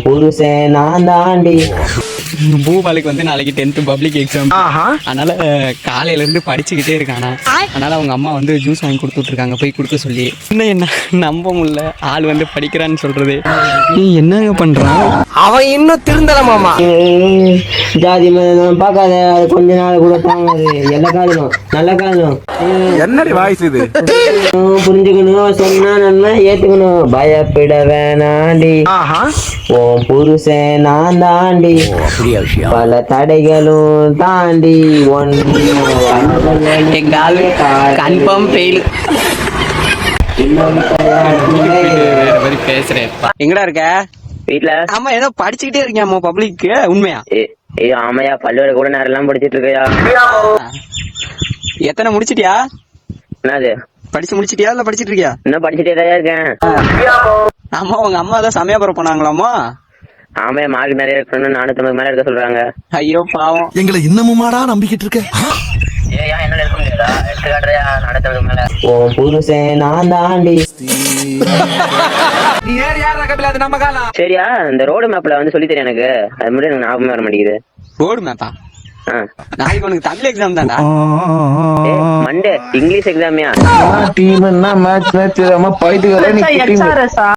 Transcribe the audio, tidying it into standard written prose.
புருஷன் நான் தாண்டி. பூபாலுக்கு வந்து நாளைக்கு 10th பப்ளிக் எக்ஸாம். அதனால காலையில இருந்து படிச்சுக்கிட்டே இருக்கானா. அதனால அவங்க அம்மா வந்து ஜூஸ் வாங்கி கொடுத்துட்டு இருக்காங்க, போய் கொடுக்க சொல்லி. இன்னும் என்ன நம்ப முடியல, ஆள் வந்து படிக்கிறான்னு சொல்றது. நீ என்னங்க பண்றான் அவன்? இன்னும் திருந்தலமாமா. ஜாதி மதம் பார்க்காத, அது கொஞ்ச நாள் கூட தாங்காது. எல்லா காலம் நல்ல காலம். என்னடி வாய்ஸ் இது? புரிஞ்சுக்கணும், சொன்னா நல்லா ஏத்துக்கணும். பயப்பட வேணாண்டி, உன் புருஷன் நான் தாண்டி. பல தடைகளும் தாண்டி கன்ஃபார்ம் ஃபெயில். பேசுறேன். எங்கடா இருக்க? வீட்டுல. ஆமா, ஏதோ படிச்சுக்கிட்டே இருக்கியாமா பப்ளிக். உண்மையா? ஆமையா, பல்லோட கூட நேரம் எல்லாம் படிச்சிட்டு இருக்கையா? எத்தனை முடிச்சிட்டியா? என்னது படிச்சு முடிச்சிட்டியா இல்ல படிச்சிட்டு இருக்கியா? இன்னும் படிச்சுட்டே தான் இருக்கேன். ஆமா, உங்க அம்மா தான் சமயபுரம் போனாங்களாமா. ஆமையா, மார்க் நிறைய இருக்கணும், 450 மேல இருக்க சொல்றாங்க. ஐயோ பாவம். எங்களை இன்னமுமாடா நம்பிக்கிட்டு இருக்க? உன் புருஷன் நான் தாண்டி. சரியா, இந்த ரோடு மேப்ல வந்து சொல்லி தெரியும் எனக்கு. அது மட்டும் எனக்கு ஞாபகம் வர மாட்டேங்குது. ரோடு மேப்பா? நாளைக்கு உனக்கு தமிழ் எக்ஸாம் தான்டா. மண்டே இங்கிலீஷ் எக்ஸாமியா? Team match match பைத்துகளே.